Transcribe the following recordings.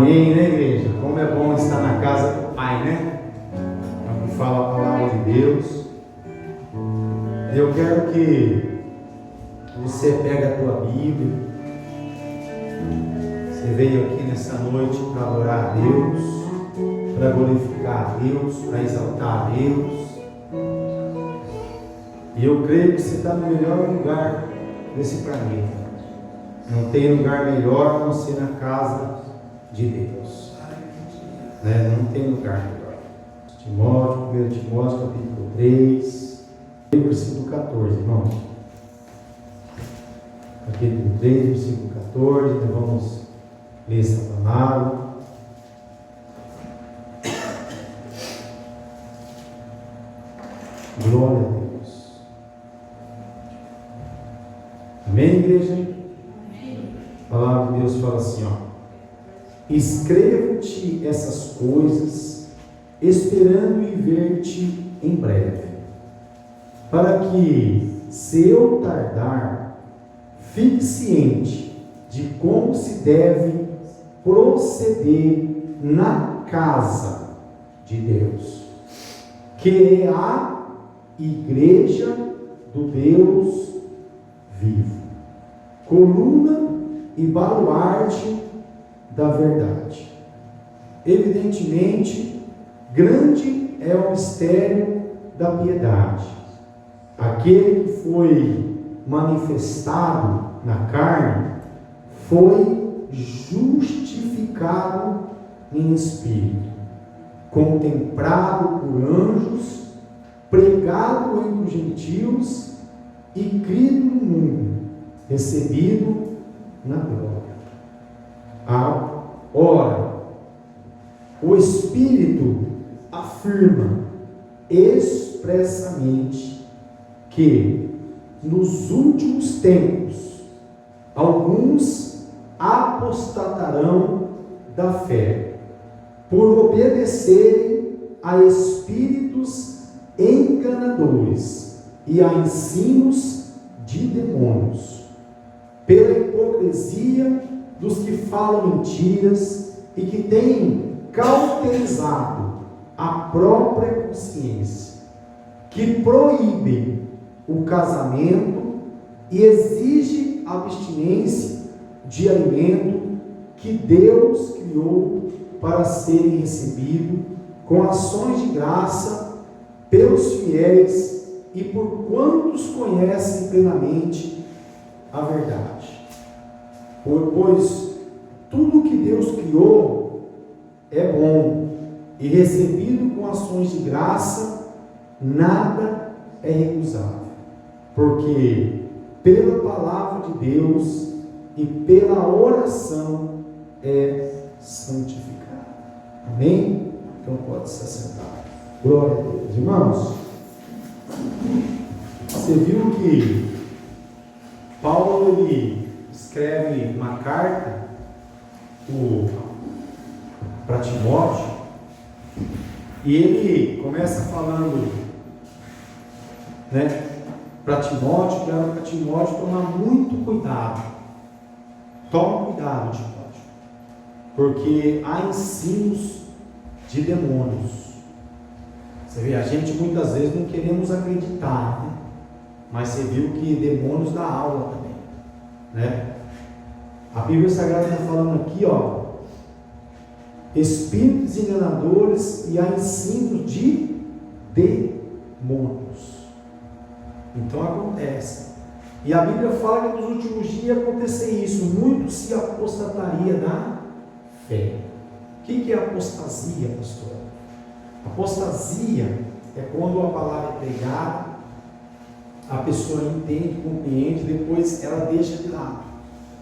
Amém, né, igreja? Como é bom estar na casa do Pai, né? É o que fala a palavra de Deus. Eu quero que você pegue a tua Bíblia. Você veio aqui nessa noite para adorar a Deus, para glorificar a Deus, para exaltar a Deus. E eu creio que você está no melhor lugar desse planeta. Não tem lugar melhor a não ser na casa de Deus. Né? Não tem lugar melhor. Timóteo, 1 Timóteo, capítulo 3, versículo 14, irmãos. Capítulo 3, versículo 14, nós vamos ler essa palavra. Glória a Deus. Amém, igreja? Amém. A palavra de Deus fala assim, ó. Escrevo-te essas coisas, esperando em ver-te em breve, para que, se eu tardar, fique ciente de como se deve proceder na casa de Deus, que é a igreja do Deus vivo, coluna e baluarte da verdade. Evidentemente, grande é o mistério da piedade. Aquele que foi manifestado na carne foi justificado em espírito, contemplado por anjos, pregado entre os gentios e crido no mundo, recebido na glória. Ora, o Espírito afirma expressamente que nos últimos tempos alguns apostatarão da fé, por obedecerem a espíritos enganadores e a ensinos de demônios, pela hipocrisia dos que falam mentiras e que têm cauterizado a própria consciência, que proíbem o casamento e exigem abstinência de alimento que Deus criou para serem recebido com ações de graça pelos fiéis e por quantos conhecem plenamente a verdade. Pois tudo que Deus criou é bom, e recebido com ações de graça, nada é recusável, porque pela palavra de Deus e pela oração é santificado. Amém? Então pode se assentar. Glória a Deus. Irmãos, você viu que Paulo ele escreve uma carta para Timóteo, e ele começa falando, né, para Timóteo, que era para Timóteo tomar muito cuidado. Toma cuidado, Timóteo, porque há ensinos de demônios. Você vê, a gente muitas vezes não queremos acreditar, né? Mas você viu que demônios dá aula também, né? A Bíblia Sagrada está falando aqui, ó, espíritos enganadores e a ensino de demônios. Então acontece. E a Bíblia fala que nos últimos dias ia acontecer isso. Muito se apostataria da fé. O que é apostasia, pastor? Apostasia é quando a palavra é pregada, a pessoa entende, compreende, depois ela deixa de lado.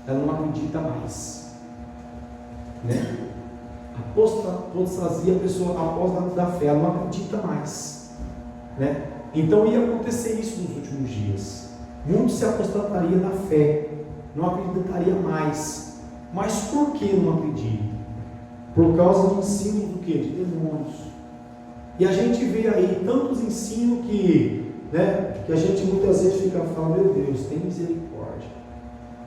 Ela não acredita mais, né? Apostasia, a pessoa aposta da fé, ela não acredita mais, né? Então ia acontecer isso nos últimos dias. Muito se apostataria da fé, não acreditaria mais. Mas por que não acredita? Por causa do ensino do quê? De demônios. E a gente vê aí tantos ensinos que, né, que a gente muitas vezes fica falando, meu Deus, tem misericórdia.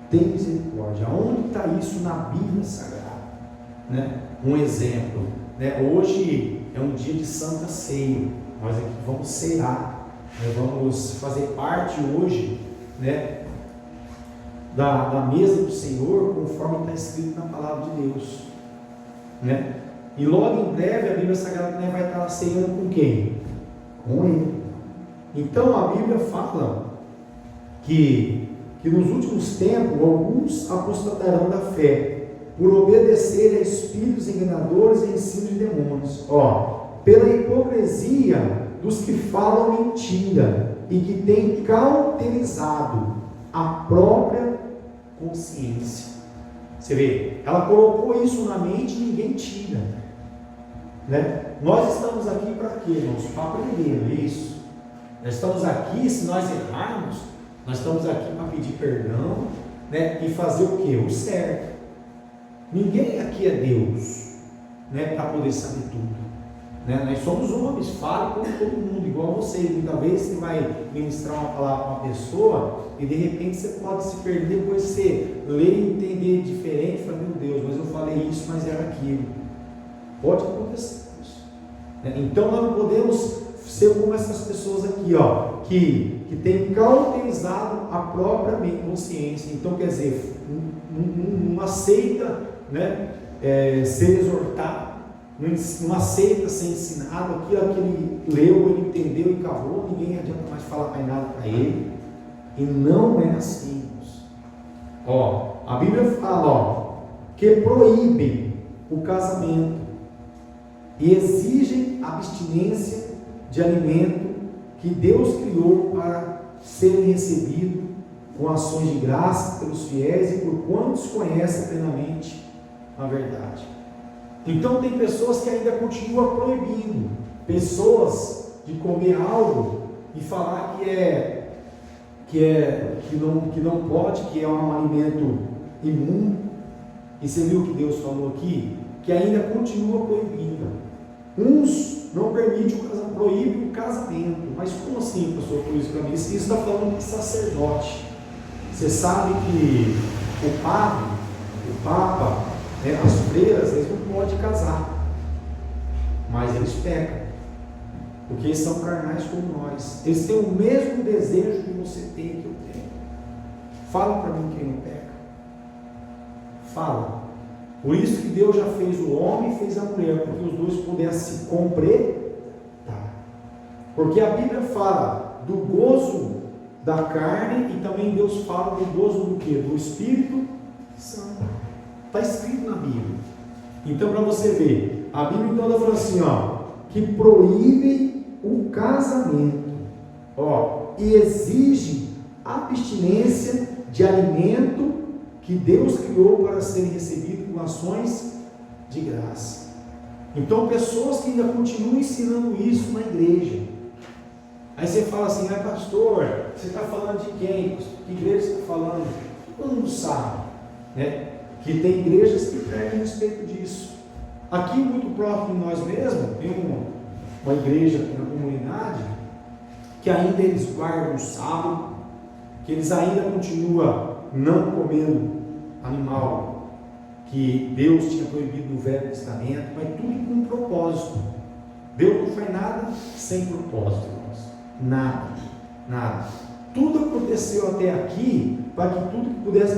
Tem misericórdia. Onde está isso na Bíblia Sagrada? né? Um exemplo, né? Hoje é um dia de Santa Ceia, nós aqui vamos cear, né? Vamos fazer parte hoje, né? da mesa do Senhor, conforme está escrito na palavra de Deus, né? E logo em breve a Bíblia Sagrada, né, vai estar ceando com quem? Com Ele. Então a Bíblia fala que nos últimos tempos alguns apostatarão da fé, por obedecer a espíritos enganadores e ensino de demônios, pela hipocrisia dos que falam mentira e que têm cauterizado a própria consciência. Você vê, ela colocou isso na mente e ninguém tira, né? Nós estamos aqui para quê, irmãos? Para aprender, não é isso? Nós estamos aqui, se nós errarmos, nós estamos aqui para pedir perdão, né? E fazer o quê? O certo. Ninguém aqui é Deus, né? Para poder saber tudo, né? Nós somos homens, fala como todo mundo, igual você. Muita vez você vai ministrar uma palavra para uma pessoa e de repente você pode se perder, depois você ler e entender diferente, fala, meu Deus, mas eu falei isso, mas era aquilo. Pode acontecer isso, né? Então nós não podemos ser como essas pessoas aqui, que tem cauterizado a própria consciência. Então, quer dizer, não aceita, né, ser exortado, não aceita ser ensinado, aquilo que ele leu, ele entendeu e acabou, ninguém adianta mais falar mais nada para ele. E não é assim. A Bíblia fala que proíbem o casamento e exigem abstinência de alimento que Deus criou para serem recebidos com ações de graça pelos fiéis e por quantos conhecem plenamente a verdade. Então tem pessoas que ainda continuam proibindo pessoas de comer algo e falar que não pode, que é um alimento imundo. E você viu o que Deus falou aqui? Que ainda continua proibindo. Uns não permitem proíbe o casamento. Mas como assim, pastor, por isso para mim? Isso está falando de sacerdote. Você sabe que o padre, o papa, né, as freiras, eles não podem casar, mas eles pecam, porque eles são carnais como nós. Eles têm o mesmo desejo que você tem, que eu tenho. Fala para mim quem não peca. Fala. Por isso que Deus já fez o homem e fez a mulher, para que os dois pudessem se completar. Porque a Bíblia fala do gozo da carne e também Deus fala do gozo do quê? Do Espírito Santo. Está escrito na Bíblia. Então, para você ver, a Bíblia então ela fala assim, que proíbem o casamento, e exige abstinência de alimento que Deus criou para serem recebidos com ações de graça. Então, pessoas que ainda continuam ensinando isso na igreja. Aí você fala assim, pastor, você está falando de quem? Que igreja você está falando? Todo mundo sabe, né? Que tem igrejas que perdem respeito disso. Aqui, muito próximo de nós mesmos, tem uma igreja na comunidade que ainda eles guardam o sábado, que eles ainda continuam não comendo animal que Deus tinha proibido no Velho Testamento, mas tudo com um propósito. Deus não faz nada sem propósito, irmãos. Nada. Tudo aconteceu até aqui para que tudo pudesse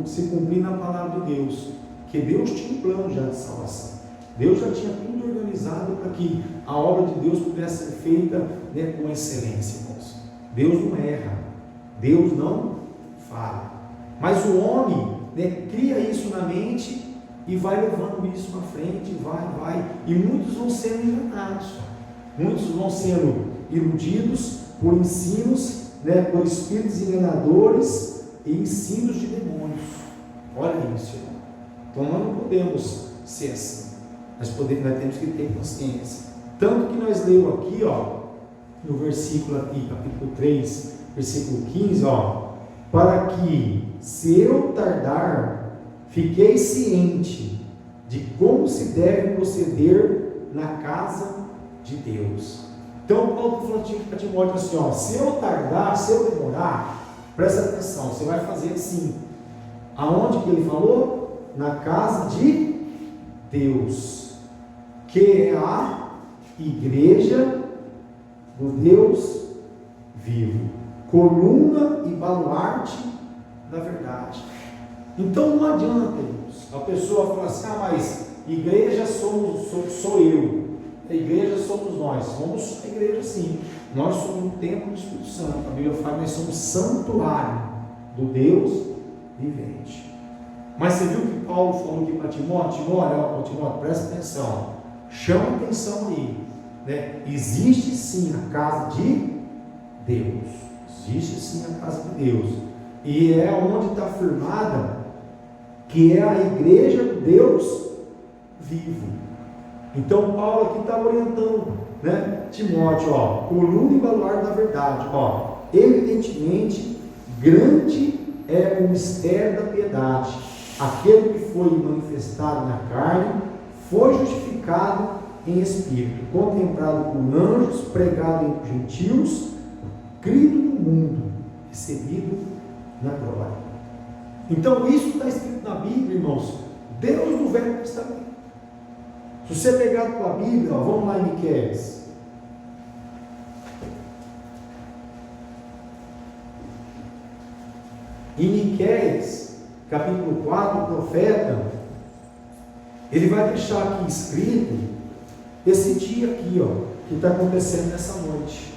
se cumprir na palavra de Deus. Porque Deus tinha um plano já de salvação. Deus já tinha tudo organizado para que a obra de Deus pudesse ser feita, né, com excelência, irmãos. Deus não erra. Deus não falha. Mas o homem, né, cria isso na mente e vai levando isso para frente, vai. E muitos vão sendo enganados. Muitos vão sendo iludidos por ensinos, né, por espíritos enganadores e ensinos de demônios. Olha isso, irmão. Então nós não podemos ser assim. Nós temos que ter consciência. Tanto que nós lemos aqui, no versículo aqui, capítulo 3, versículo 15, para que, se eu tardar, fiquei ciente de como se deve proceder na casa de Deus. Então, Paulo está falando para Timóteo assim, se eu tardar, se eu demorar, presta atenção, você vai fazer assim. Aonde que ele falou? Na casa de Deus, que é a igreja do Deus vivo, coluna e baluarte da verdade. Então não adianta, irmãos, a pessoa falar assim: mas igreja sou eu, a igreja somos nós. Somos a igreja, sim, nós somos um templo do Espírito Santo. A Bíblia fala que nós somos santuário do Deus vivente. Mas você viu que Paulo falou aqui para Timóteo? Timóteo, presta atenção, chama atenção aí, né? Existe sim a casa de Deus, existe sim a casa de Deus, e é onde está firmada que é a igreja do Deus vivo. Então Paulo aqui está orientando, né? Timóteo, coluna e baluarte da verdade, evidentemente grande é o mistério da piedade. Aquele que foi manifestado na carne foi justificado em espírito, contemplado por anjos, pregado entre gentios, crido no mundo, recebido na glória. Então isso está escrito na Bíblia, irmãos, Deus do Velho Testamento. Se você pegar a tua Bíblia, vamos lá em Miqueias. Em Miqueias, capítulo 4, o profeta, ele vai deixar aqui escrito esse dia aqui, que está acontecendo nessa noite.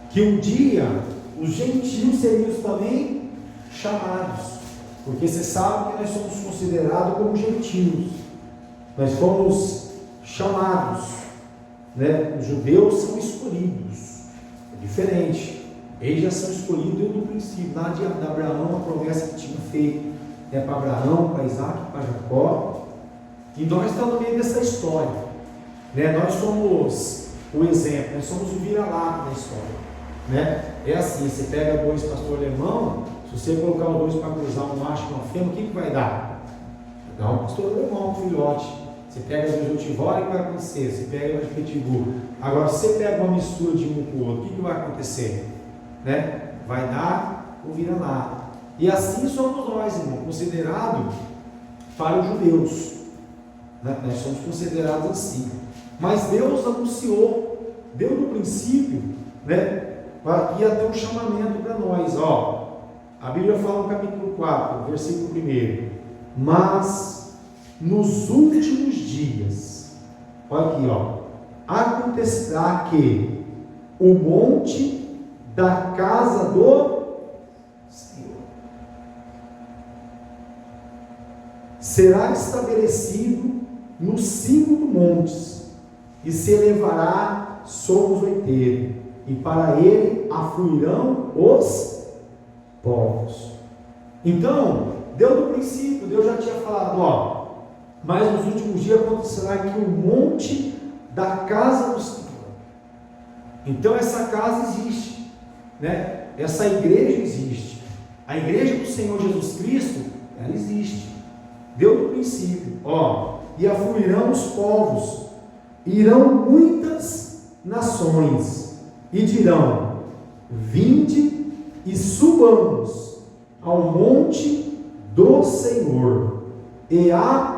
Que um dia os gentios seriam também chamados, porque você sabe que nós somos considerados como gentios, nós fomos chamados, né? Os judeus são escolhidos, é diferente. Eles já são escolhidos desde o princípio, lá de Abraão, a promessa que tinha feito, para Abraão, para Isaac, para Jacó. E nós estamos no meio dessa história, né? Nós somos o exemplo, nós somos o vira-lata da história, né? É assim, você pega dois pastor alemão, se você colocar os dois para cruzar um macho e uma fêmea, o que vai dar? Vai dar um pastor alemão, um filhote. Você pega dois Rottweiler, o que vai acontecer? Você pega dois Pitbull. Agora, se você pega uma mistura de um com o outro, o que vai acontecer? Né? Vai dar o vira-lata. E assim somos nós, irmão, considerados para os judeus, né? Nós somos considerados assim. Mas Deus anunciou, deu no princípio, né, que ia ter um chamamento para nós. A Bíblia fala no capítulo 4, versículo 1: mas nos últimos dias, olha aqui, acontecerá que o monte da casa do Senhor será estabelecido no cimo dos montes e se elevará sobre os outeiros, e para ele afluirão os povos. Então, Deus no princípio, Deus já tinha falado, mas nos últimos dias acontecerá que o monte da casa do Senhor. Então essa casa existe, né? Essa igreja existe. A igreja do Senhor Jesus Cristo, ela existe. Deus no princípio, e afluirão os povos, irão muitas nações, e dirão: vinde e subamos ao monte do Senhor, e à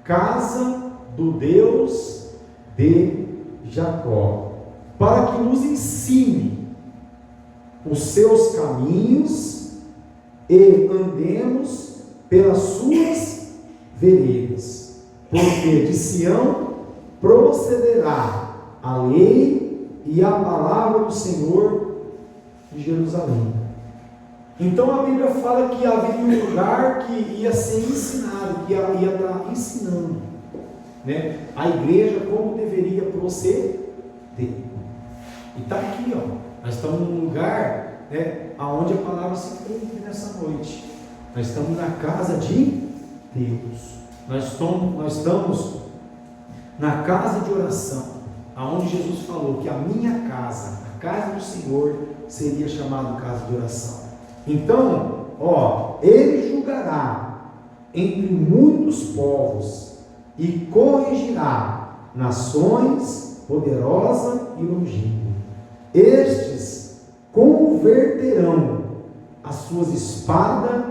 casa do Deus de Jacó, para que nos ensine os seus caminhos e andemos pelas suas veredas, porque de Sião procederá a lei e a palavra do Senhor de Jerusalém. Então a Bíblia fala que havia um lugar que ia ser ensinado, que ia estar ensinando, né, a igreja como deveria proceder. E está aqui, nós estamos num lugar, né, onde a palavra se cumpre nessa noite. Nós estamos na casa de Deus. Nós estamos na casa de oração, aonde Jesus falou que a minha casa, a casa do Senhor, seria chamada casa de oração. Então, ele julgará entre muitos povos e corrigirá nações poderosa e longínqua. Estes converterão as suas espadas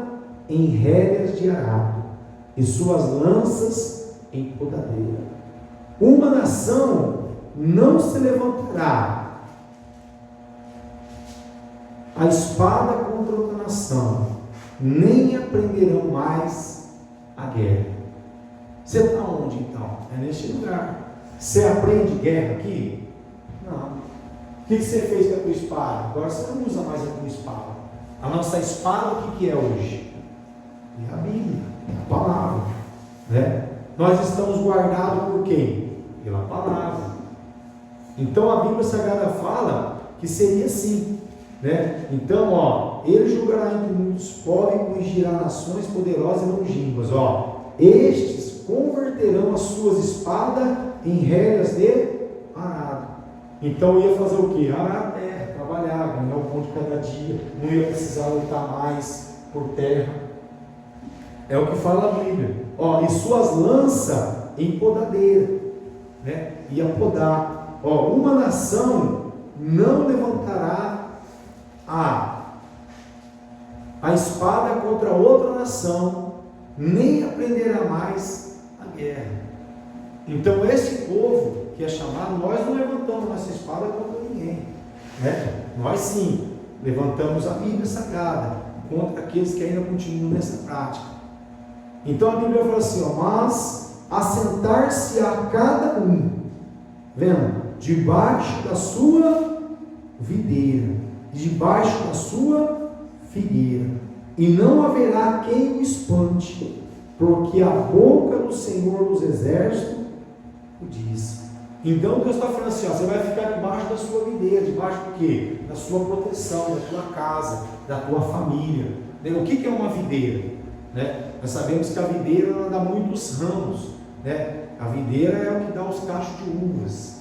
em rédeas de arado e suas lanças em podadeira. Uma nação não se levantará a espada contra outra nação, nem aprenderão mais a guerra. Você está onde então? É neste lugar. Você aprende guerra aqui? Não. O que você fez com a tua espada? Agora você não usa mais a tua espada. A nossa espada, o que é hoje? É a Bíblia, é a palavra, né? Nós estamos guardados por quem? Pela palavra. Então a Bíblia Sagrada fala que seria assim, né? Então, ele julgará entre muitos povos e corrigirá nações poderosas e longínquas. Estes converterão as suas espadas em rédeas de arado. Então ia fazer o quê? Arar a terra, trabalhar, ganhar o pão de cada dia, não ia precisar lutar mais por terra. É o que fala a Bíblia. E suas lanças em podadeira, né? Ia podar. Uma nação não levantará a espada contra outra nação, nem aprenderá mais a guerra. Então esse povo que é chamado, nós não levantamos nossa espada contra ninguém, né? Nós sim levantamos a Bíblia Sagrada contra aqueles que ainda continuam nessa prática. Então a Bíblia fala assim, mas assentar-se a cada um, vendo, debaixo da sua videira, debaixo da sua figueira, e não haverá quem o espante, porque a boca do Senhor dos Exércitos o diz. Então Deus está falando assim, você vai ficar debaixo da sua videira, debaixo do quê? Da sua proteção, da tua casa, da tua família. O que é uma videira? Né? Nós sabemos que a videira ela dá muitos ramos, né? A videira é o que dá os cachos de uvas.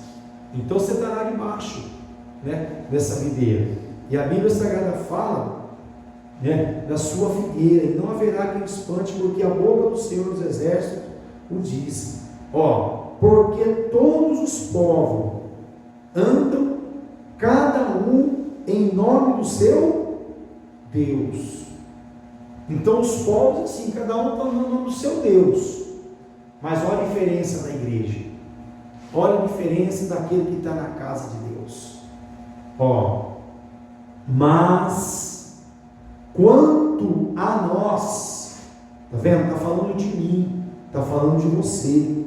Então você estará debaixo, né, dessa videira. E a Bíblia Sagrada fala, né, da sua figueira, e não haverá quem espante, porque a boca do Senhor dos Exércitos o diz. Porque todos os povos andam, cada um em nome do seu Deus. Então os povos, assim, cada um está andando no nome do seu Deus. Mas olha a diferença da igreja. Olha a diferença daquele que está na casa de Deus. Mas quanto a nós, está vendo? Está falando de mim, está falando de você.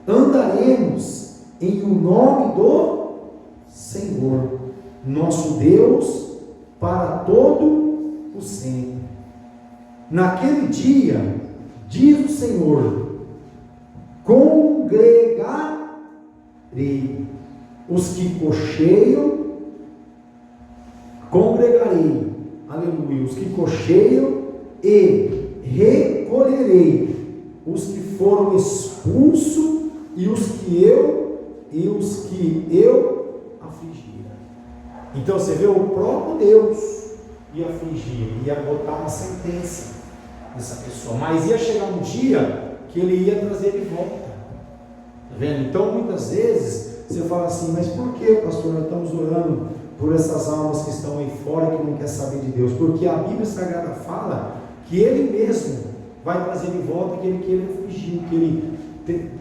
Andaremos em o nome do Senhor, nosso Deus, para todo o sempre. Naquele dia, diz o Senhor, congregarei os que cocheiam, aleluia, os que cocheiam, e recolherei os que foram expulsos e os que eu afligira. Então você vê, o próprio Deus ia afligir, ia botar uma sentença nessa pessoa, mas ia chegar um dia que ele ia trazer de volta. Tá vendo? Então muitas vezes você fala assim, mas por que, pastor, nós estamos orando por essas almas que estão aí fora, que não quer saber de Deus? Porque a Bíblia Sagrada fala que ele mesmo vai trazer de volta aquele que ele fugiu, que ele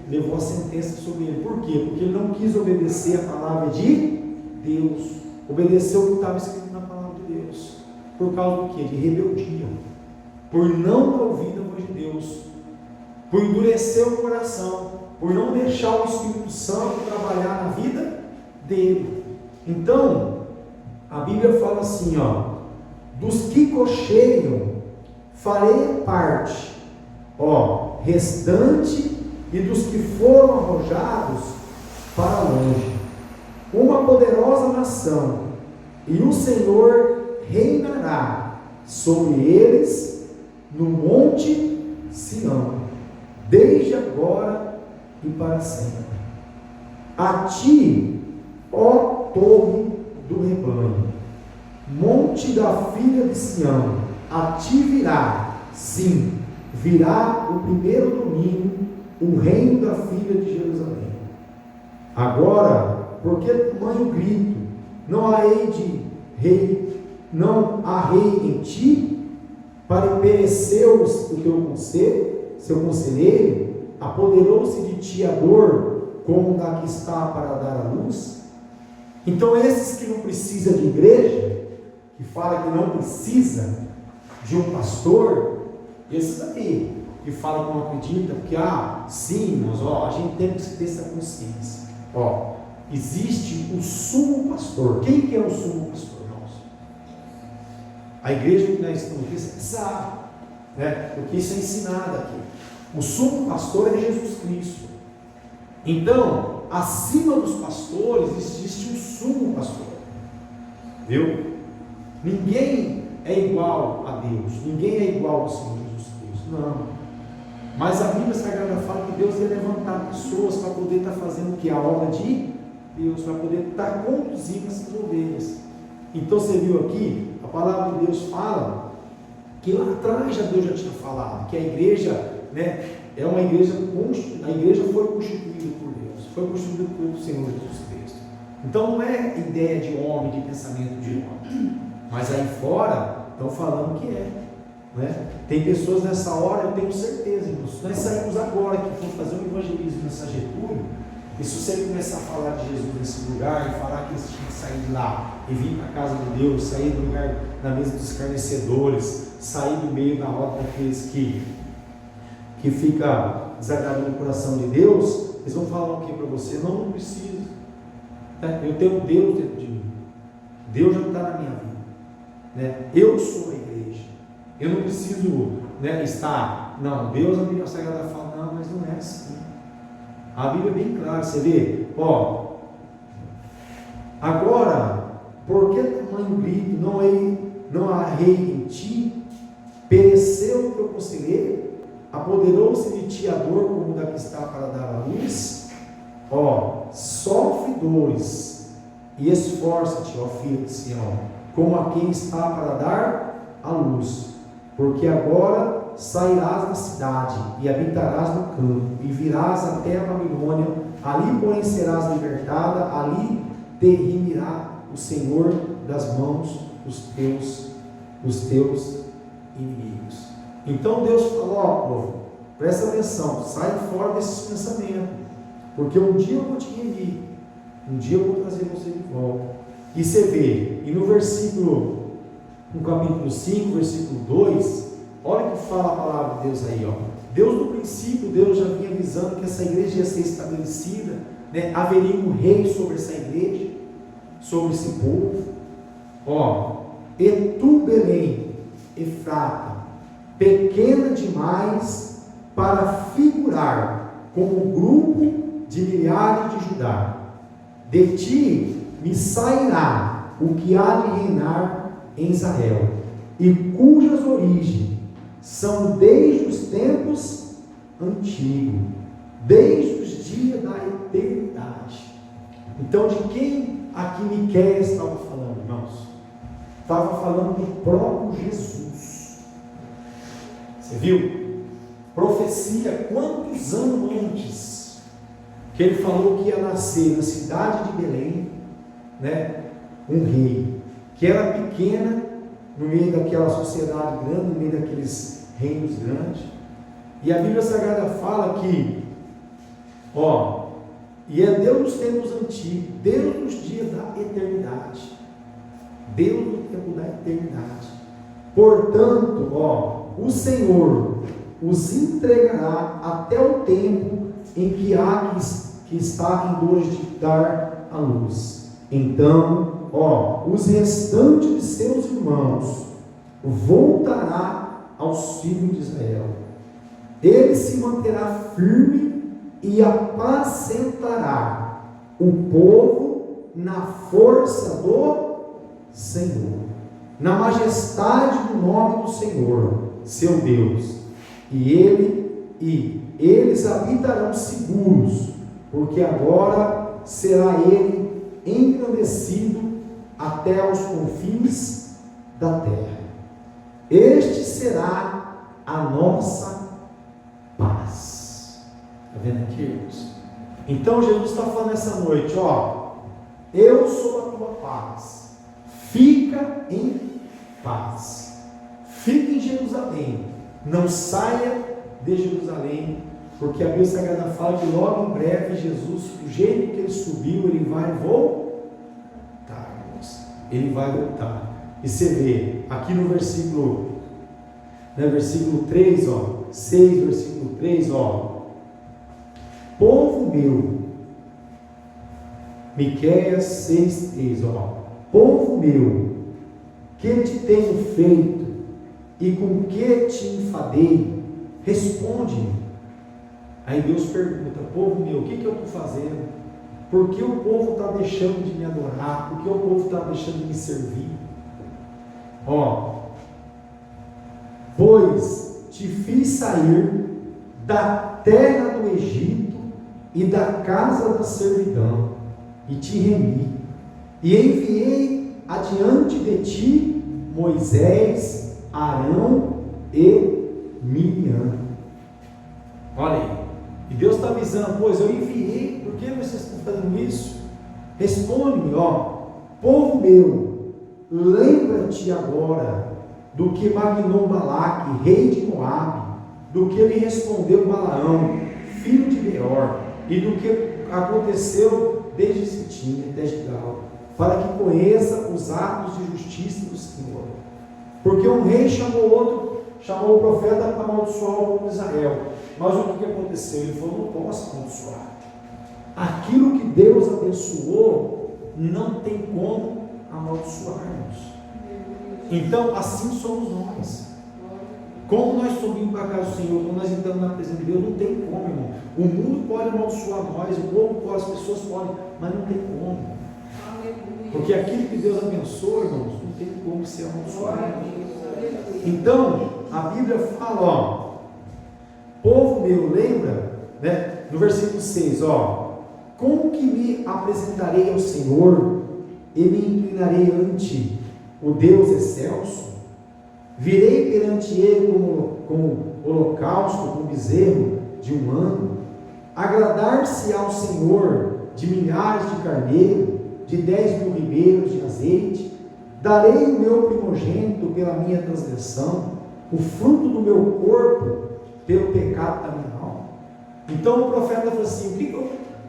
levou a sentença sobre ele. Por quê? Porque ele não quis obedecer a palavra de Deus, obedeceu o que estava escrito na palavra de Deus, por causa do quê? De rebeldia, por não ouvir a voz de Deus, por endurecer o coração, por não deixar o Espírito Santo trabalhar na vida dele. Então a Bíblia fala assim, dos que cocheiam farei parte, restante, e dos que foram arrojados para longe, uma poderosa nação, e o Senhor reinará sobre eles no monte Sião, desde agora e para sempre. A ti, ó torre do rebanho, monte da filha de Sião, a ti virá, sim, virá o primeiro domingo, o reino da filha de Jerusalém. Agora, por que tamanho grito? Não há rei em ti, para perecer o teu conselho? seu conselheiro? Apoderou-se de ti a dor, como da que está para dar à luz? Então esses que não precisam de igreja, que fala que não precisa de um pastor, esses aí, que falam que não acredita, porque, sim, mas a gente tem que ter essa consciência. Existe o sumo pastor. Quem que é o sumo pastor, irmãos? A igreja que nós estamos aqui, você sabe, né? Porque isso é ensinado aqui. O sumo pastor é Jesus Cristo. Então, acima dos pastores existe um sumo pastor. Viu? Ninguém é igual a Deus. Ninguém é igual ao Senhor Jesus Cristo. Não. Mas a Bíblia Sagrada fala que Deus ia levantar pessoas para poder estar fazendo o que? A obra de Deus, para poder estar conduzindo essas ovelhas. Então você viu aqui, a palavra de Deus fala que lá atrás Deus já tinha falado que a igreja, né, é uma igreja, a igreja foi constituída por Deus, foi constituída pelo Senhor Jesus Cristo. Então não é ideia de homem, de pensamento de homem, mas aí fora estão falando que é. Né? Tem pessoas nessa hora, eu tenho certeza, irmãos, nós saímos agora que vamos fazer um evangelismo nessa Getúlio, e se você começar a falar de Jesus nesse lugar e falar que eles tinham que sair de lá e vir para a casa de Deus, sair do lugar da mesa dos escarnecedores, sair do meio da roda daqueles que fica desagradando o coração de Deus, eles vão falar o que para você? Não precisa. Eu tenho Deus dentro de mim. Deus já está na minha vida. Né? Eu sou a igreja. Eu não preciso, né, estar. Não, Deus, a Bíblia Sagrada fala, não, mas não é assim. A Bíblia é bem clara, você vê, agora, por que tamanho grito, não há rei em ti? Pereceu o teu conselheiro? Apoderou-se de ti a dor como da que está para dar à luz? Sofre dores e esforça-te, ó filho de Sião, como a quem está para dar à luz. Porque agora sairás da cidade e habitarás no campo, e virás até a Babilônia, ali porém serás libertada, ali te redimirá o Senhor das mãos dos teus inimigos. Então Deus falou, povo, presta atenção, sai fora desses pensamentos, porque um dia eu vou te remir, um dia eu vou trazer você de volta. E você vê, e no capítulo 5, versículo 2, olha o que fala a palavra de Deus aí, Deus no princípio, Deus já vinha avisando que essa igreja ia ser estabelecida, né? Haveria um rei sobre essa igreja, sobre esse povo. E tu, Belém, Efrata, pequena demais para figurar como grupo de milhares de Judá, de ti me sairá o que há de reinar em Israel, e cujas origens são desde os tempos antigos, desde os dias da eternidade. Então, de quem aqui Miqueias estava falando, irmãos? Estava falando do próprio Jesus. Você viu? Profecia quantos anos antes que ele falou que ia nascer na cidade de Belém, né, um rei, que era pequena no meio daquela sociedade grande, no meio daqueles reinos grandes. E a Bíblia Sagrada fala que, e é Deus nos tempos antigos, Deus nos dias da eternidade, Deus no tempo da eternidade. Portanto, o Senhor os entregará até o tempo em que há que está em dores de dar à luz. Então, os restantes de seus irmãos voltará aos filhos de Israel. Ele se manterá firme e apacentará o povo na força do Senhor, na majestade do nome do Senhor, seu Deus. E eles habitarão seguros, porque agora será ele engrandecido até aos confins da terra. Este será a nossa paz. Está vendo aqui, irmãos? Então Jesus está falando essa noite, eu sou a tua paz. Fica em paz. Fica em Jerusalém. Não saia de Jerusalém, porque a Bíblia Sagrada fala que logo em breve Jesus, do jeito que ele subiu, ele vai voltar, irmãos. Ele vai voltar. E você vê aqui no versículo 3, 6, versículo 3, povo meu, Miqueias 6, 3, povo meu, que te tenho feito e com que te enfadei, responde-me. Aí Deus pergunta, povo meu, o que eu estou fazendo? Por que o povo está deixando de me adorar? Por que o povo está deixando de me servir? Pois te fiz sair da terra do Egito e da casa da servidão, e te remi, e enviei adiante de ti Moisés, Arão e Miriam. Olha aí, e Deus está avisando, pois eu enviei, por que vocês estão fazendo isso? Responde-me, povo meu, lembra-te agora do que magnou Balaque, rei de Moabe, do que ele respondeu Balaão, filho de Beor, e do que aconteceu desde Sitim até Gilgal, para que conheça os atos de justiça do Senhor. Porque um rei chamou o profeta para amaldiçoar o povo de Israel. Mas o que aconteceu? Ele falou, não posso amaldiçoar. Aquilo que Deus abençoou, não tem como amaldiçoarmos. Então, assim somos nós. Como nós subimos para a casa do Senhor, quando nós entramos na presença de Deus, não tem como, irmão. O mundo pode amaldiçoar nós, o povo pode, as pessoas podem, mas não tem como. Porque aquilo que Deus abençoa, irmãos, não tem como ser amaldiçoado. Então, a Bíblia fala, povo meu, lembra, né? No versículo 6, como que me apresentarei ao Senhor e me inclinarei ante o Deus excelso? Virei perante ele como holocausto, como bezerro de um ano, agradar-se ao Senhor de milhares de carneiros, de 10.000 ribeiros de azeite. Darei o meu primogênito pela minha transgressão, o fruto do meu corpo pelo pecado da minha alma. Então o profeta falou assim, o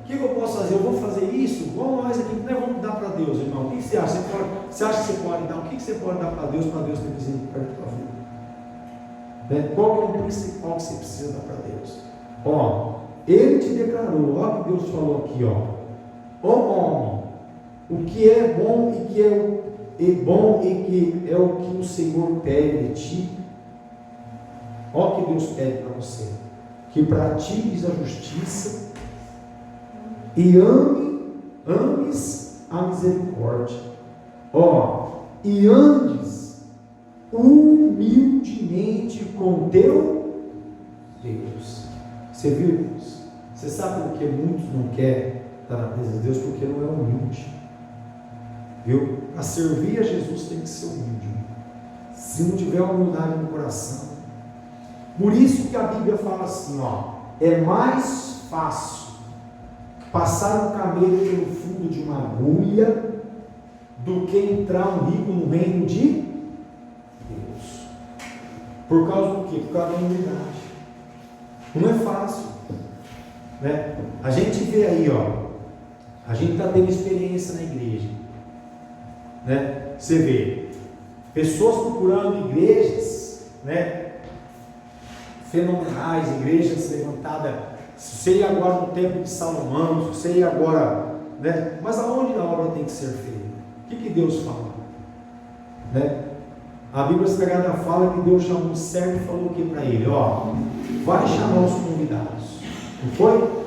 que eu posso fazer? Eu vou fazer isso? Vamos nós aqui, nós vamos dar para Deus, irmão. O que você acha? Você acha que você pode dar? O que você pode dar para Deus ter presente perto da tua vida? Qual é o principal que você precisa dar para Deus? Ele te declarou, olha o que Deus falou aqui, homem, o que é bom e que é o que o Senhor pede de ti. Olha o que Deus pede para você, que pratiques a justiça e ames a misericórdia, e andes humildemente com teu Deus. Você viu, irmãos? Você sabe por que muitos não querem estar na presença de Deus? Porque não é humilde. Viu? A servir a Jesus tem que ser humilde. Se não tiver humildade no coração. Por isso que a Bíblia fala assim, é mais fácil passar um camelo pelo fundo de uma agulha do que entrar um rico no reino de Deus. Por causa do quê? Por causa da humildade. Não é fácil, né? A gente vê aí, a gente está tendo experiência na igreja, né? Você vê pessoas procurando igrejas, né, fenomenais, igrejas levantadas, sei agora no templo de Salomão, sei agora, né? Mas aonde a obra tem que ser feita? O que Deus fala? Né? A Bíblia Sagrada fala que Deus chamou o servo e falou o que para ele? Vai chamar os convidados. Não foi?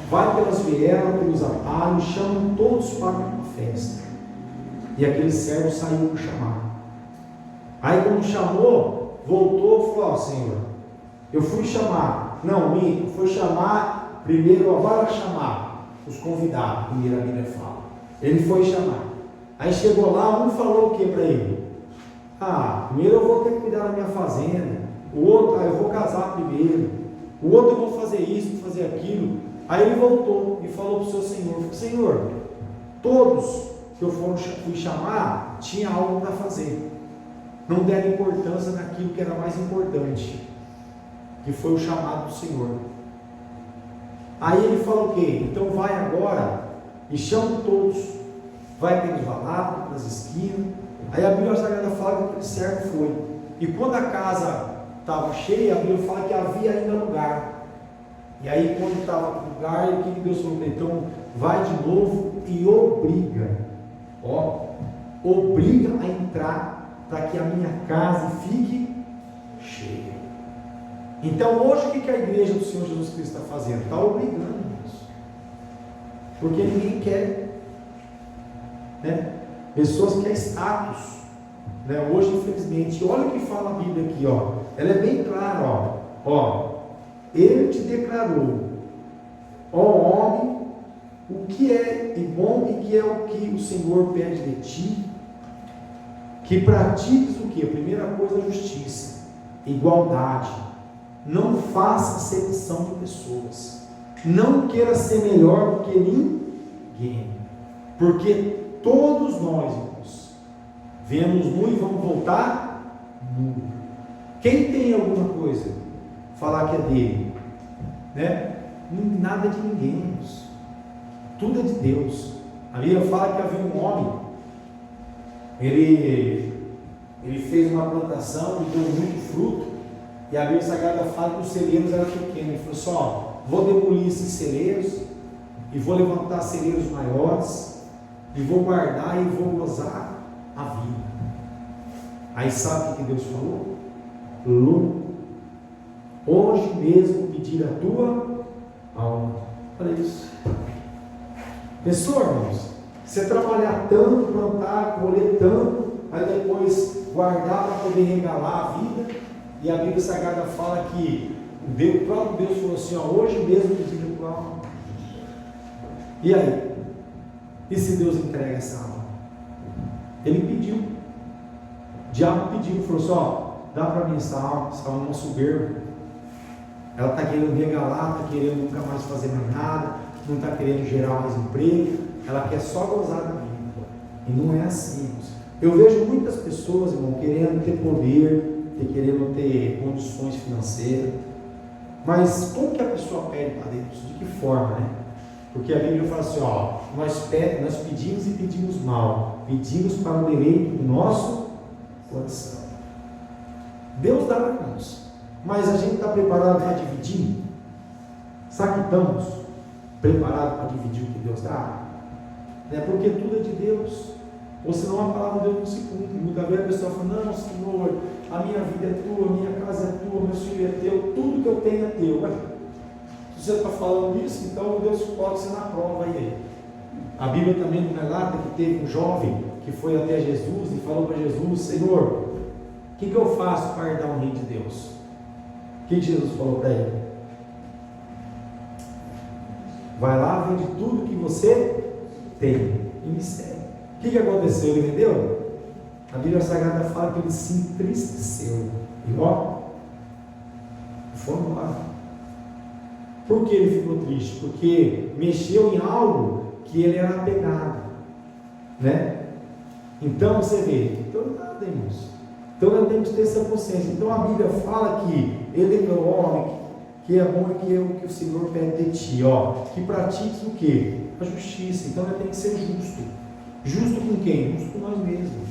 Vai pelas vielas, pelos atalhos, chama todos para uma festa. E aquele servo saiu para chamar. Aí quando chamou, voltou e falou, Senhor, eu fui chamar. Não, minto, foi chamar primeiro, vai chamar os convidados, primeiro a Bíblia fala. Ele foi chamar. Aí chegou lá, um falou o que para ele? Primeiro eu vou ter que cuidar da minha fazenda. O outro, eu vou casar primeiro. O outro, eu vou fazer isso, vou fazer aquilo. Aí ele voltou e falou para o seu Senhor, Senhor, todos que eu fui chamar, tinha algo para fazer. Não deram importância naquilo que era mais importante. que foi o chamado do Senhor. Aí ele fala o quê? Então vai agora e chama todos, vai pelos valados, pelas esquinas. Aí a Bíblia Sagrada fala que aquele servo foi, e quando a casa estava cheia, a Bíblia fala que havia ainda lugar. E aí quando estava no lugar, o que Deus falou para ele? Então vai de novo e obriga a entrar, para que a minha casa fique cheia. Então hoje o que a igreja do Senhor Jesus Cristo está fazendo? Está obrigando isso, porque ninguém quer, né? Pessoas querem status, né? Hoje infelizmente, olha o que fala a Bíblia aqui, ela é bem clara, ele te declarou, ó homem, o que é e bom e que é o que o Senhor pede de ti, que pratiques o que? A primeira coisa, a justiça, igualdade, não faça acepção de pessoas, não queira ser melhor do que ninguém, porque todos nós, irmãos, viemos nu e vamos voltar nu. Quem tem alguma coisa, falar que é dele, né? Nada de ninguém, irmãos. Tudo é de Deus. A Bíblia fala que havia um homem, ele fez uma plantação e deu muito fruto, e a Bíblia Sagrada fala que os celeiros eram pequenos. Ele falou assim, vou demolir esses celeiros, e vou levantar celeiros maiores, e vou guardar e vou gozar a vida. Aí sabe o que Deus falou? Hoje mesmo pedir a tua alma. Olha isso. Pessoa, irmãos, você trabalhar tanto, plantar, colher tanto, aí depois guardar para poder regalar a vida, e a Bíblia Sagrada fala que o próprio Deus falou assim, hoje mesmo pedir a tua alma. E aí? E se Deus entrega essa alma? Ele pediu. O diabo pediu, falou assim, dá para mim essa alma é uma soberba. Ela está querendo regalar, está querendo nunca mais fazer mais nada, não está querendo gerar mais emprego, ela quer só gozar da vida. E não é assim, irmãos. Eu vejo muitas pessoas, irmão, querendo ter poder, querendo ter condições financeiras, mas como que a pessoa pede para Deus? De que forma, né? Porque a Bíblia fala assim, nós pedimos e pedimos mal, pedimos para o deleite do nosso coração. Deus dá para nós, mas a gente está preparado para dividir? Será que estamos preparados para dividir o que Deus dá? Porque tudo é de Deus, ou senão a palavra de Deus não se cumpre. Muitas vezes a pessoa fala, não Senhor, a minha vida é tua, a minha casa é tua, meu filho é teu, tudo que eu tenho é teu. Se você está falando isso, então Deus pode ser na prova aí. A Bíblia também nos relata que teve um jovem que foi até Jesus e falou para Jesus, Senhor, o que eu faço para herdar o reino de Deus? O que Jesus falou para ele? Vai lá, vende tudo que você tem e me segue. O que aconteceu? Ele vendeu? A Bíblia Sagrada fala que ele se entristeceu. E foi embora. Por que ele ficou triste? Porque mexeu em algo que ele era apegado, né? Então você vê, então nada, irmãos. Então nós temos que ter essa consciência. Então a Bíblia fala que ele é o homem que é bom e que é o que o Senhor pede de ti, que pratiques o quê? A justiça. Então nós temos que ser justo. Justo com quem? Justo com nós mesmos,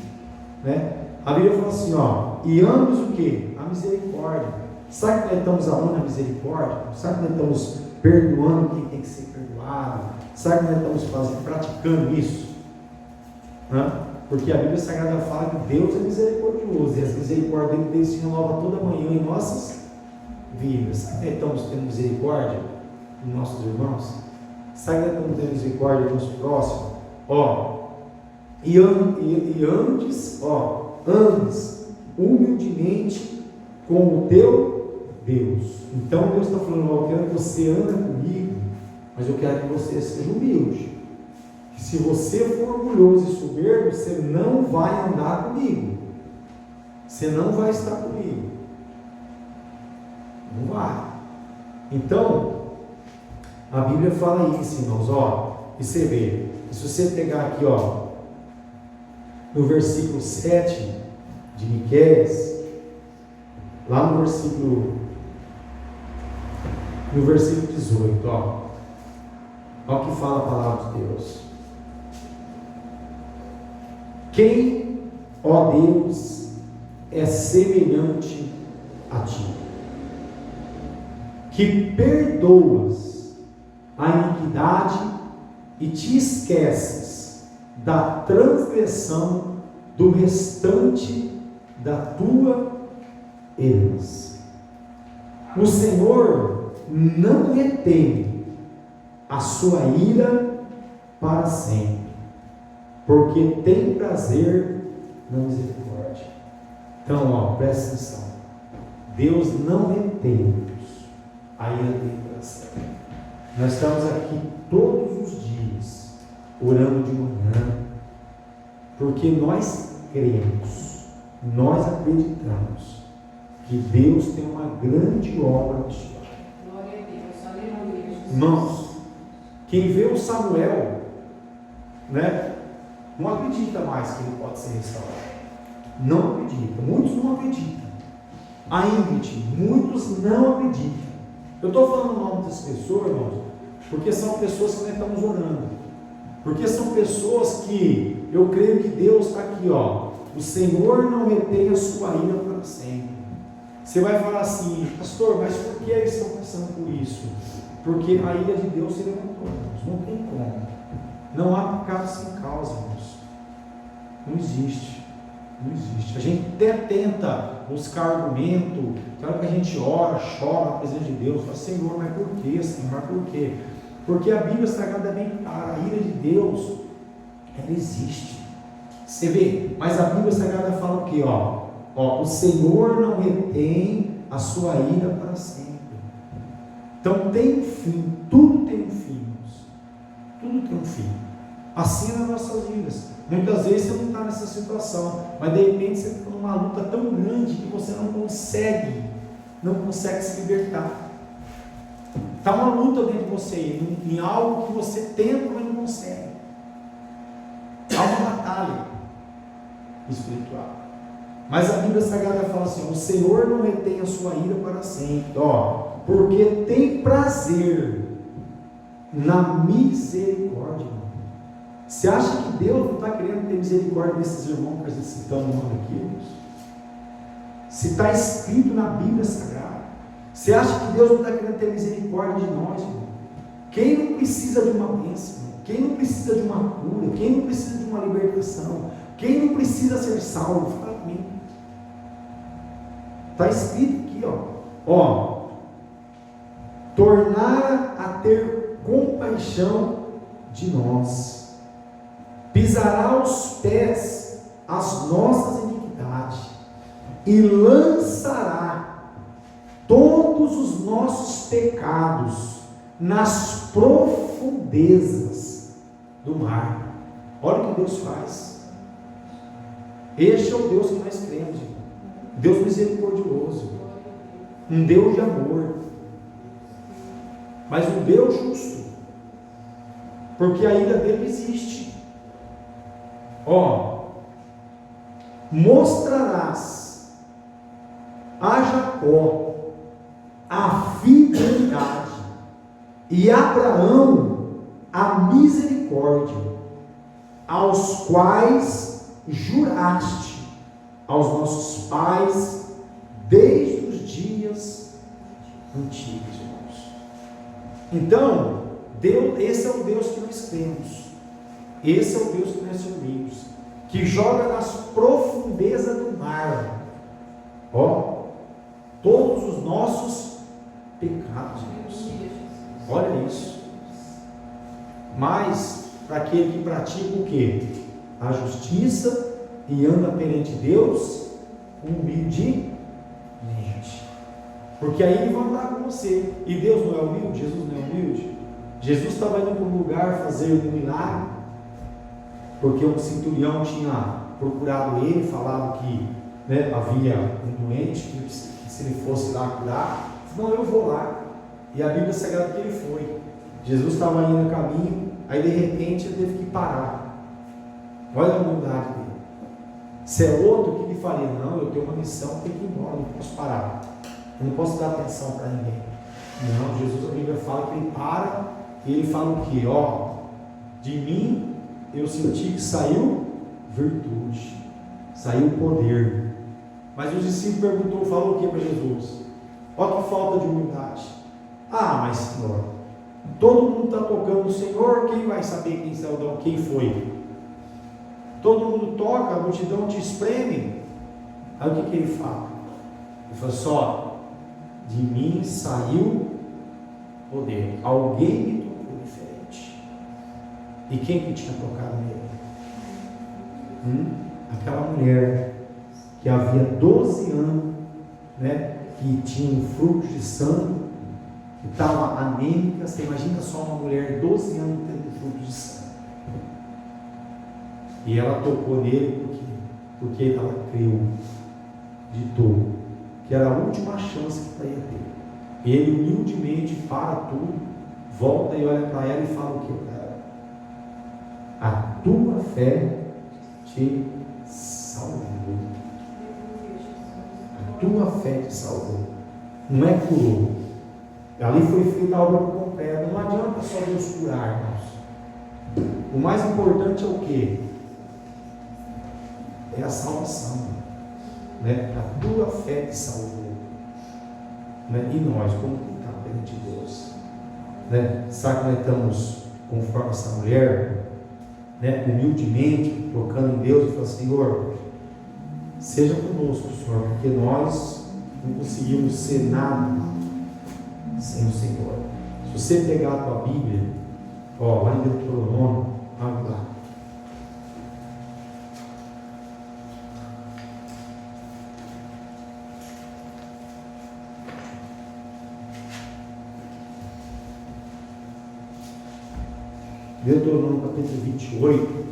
né? A Bíblia fala assim, e ambos o quê? A misericórdia. Sabe que nós estamos amando a misericórdia? Sabe que nós estamos perdoando quem tem que ser perdoado? Sabe que nós estamos praticando isso? Porque a Bíblia Sagrada fala que Deus é misericordioso e as misericórdias dele se renovam toda manhã em nossas vidas. Sabe que nós estamos tendo misericórdia dos nossos irmãos? Sabe que nós estamos tendo misericórdia dos nossos próximos? Andes humildemente com o teu Deus. Então Deus está falando, eu quero que você ande comigo, mas eu quero que você seja humilde. Que se você for orgulhoso e soberbo, você não vai andar comigo. Você não vai estar comigo. Não vai. Então, a Bíblia fala isso, irmãos, e você vê, se você pegar aqui, no versículo 7 de Miqueias, lá no versículo no versículo 18, ó o que fala a palavra de Deus. Quem, ó Deus, é semelhante a ti, que perdoas a iniquidade e te esqueces da transgressão do restante da tua herança. O Senhor não retém a sua ira para sempre, porque tem prazer na misericórdia. Então, ó, presta atenção. Deus não retém a ira dele para sempre. Nós estamos aqui todos os dias, orando de manhã, porque nós cremos, nós acreditamos que Deus tem uma grande obra na sua vida. Glória a Deus, aleluia. Irmãos, quem vê o Samuel, né, não acredita mais que ele pode ser restaurado. Não acredita. Muitos não acreditam. A Ingrid, muitos não acreditam. Eu estou falando o nome dessas pessoas, irmãos, porque são pessoas que nós estamos orando. Porque são pessoas que eu creio que Deus está aqui, ó. O Senhor não retém a sua ira para sempre. Você vai falar assim, pastor, mas por que eles estão passando por isso? Porque a ira de Deus se levantou, irmãos. Não tem como. Não há pecado sem causa, irmãos. Não existe. Não existe. A gente até tenta buscar argumento. Claro que a gente ora, chora na presença de Deus. Fala, Senhor, mas por quê, Senhor? Mas por quê? Porque a Bíblia Sagrada é bem clara. A ira de Deus, ela existe. Você vê, mas a Bíblia Sagrada fala o quê? O Senhor não retém a sua ira para sempre. Então tem um fim, tudo tem um fim, irmãos. Tudo tem um fim. Assim nas nossas vidas. Muitas vezes você não está nessa situação, mas de repente você está numa luta tão grande que você não consegue se libertar. Está uma luta dentro de você, em algo que você tenta, mas não consegue. Há uma batalha espiritual. Mas a Bíblia Sagrada fala assim: o Senhor não retém a sua ira para sempre, porque tem prazer na misericórdia. Você acha que Deus não está querendo ter misericórdia desses irmãos que a gente citando o nome aqui, irmãos? Se está escrito na Bíblia Sagrada. Você acha que Deus não está querendo ter misericórdia de nós, irmão? Quem não precisa de uma bênção? Quem não precisa de uma cura? Quem não precisa de uma libertação? Quem não precisa ser salvo? Fala para mim. Está escrito aqui, tornar a ter compaixão de nós, pisará aos pés as nossas iniquidades e lançará todos os nossos pecados nas profundezas do mar. Olha o que Deus faz. Este é o Deus que nós cremos, irmão. Deus misericordioso, um Deus de amor, mas um Deus justo, porque a ira dele existe. Mostrarás a Jacó a fidelidade e a Abraão a misericórdia, aos quais juraste aos nossos pais desde os dias antigos, irmãos. Então, Deus, esse é o Deus que nós temos, esse é o Deus que nós servimos, que joga nas profundezas do mar, todos os nossos pecados, irmãos. Olha isso. Mas, para aquele que pratica o quê? A justiça e anda perante Deus humildemente. Porque aí ele vai andar com você. E Deus não é humilde? Jesus não é humilde? Jesus estava indo para um lugar fazer um milagre, porque um centurião tinha procurado ele, falado que havia um doente, que se ele fosse lá curar. Não, eu vou lá. E a Bíblia Sagrada que ele foi. Jesus estava indo no caminho, aí de repente ele teve que parar. Olha a humildade dele. Se é outro que lhe faria, não, eu tenho uma missão, tenho que ir embora, não posso parar, eu não posso dar atenção para ninguém. Não, Jesus, a Bíblia fala que ele para e ele fala o quê? Ó, de mim eu senti que saiu virtude, saiu poder. Mas os discípulos falou o que para Jesus? Olha que falta de humildade. Ah, mas Senhor, todo mundo está tocando o Senhor, quem vai saber quem saiu, quem foi? Todo mundo toca, a multidão te espreme. Aí o que ele fala? Ele fala só, de mim saiu poder. Alguém me tocou diferente. E quem que tinha tocado nele? Aquela mulher que havia 12 anos, né, que tinha um fluxo de sangue, que estava anêmica. Você imagina só uma mulher 12 anos tendo fluxo de sangue. E ela tocou nele porque ela creu, ditou que era a última chance que ela ia ter. Ele humildemente para tudo, volta e olha para ela e fala o que para ela? A tua fé te salvou. A tua fé te salvou. Não é curou. Ali foi feita a obra completa. Não adianta só Deus curar, irmãos. O mais importante é o quê? É a salvação, né? A tua fé te salvou, né? E nós, como está perante Deus, né? Sabe que nós estamos conforme essa mulher, né? Humildemente, tocando em Deus e falando: Senhor, seja conosco, Senhor, porque nós não conseguimos ser nada sem o Senhor. Se você pegar a tua Bíblia, ó, lá em Deuteronômio, vamos lá. Deuteronômio capítulo 28.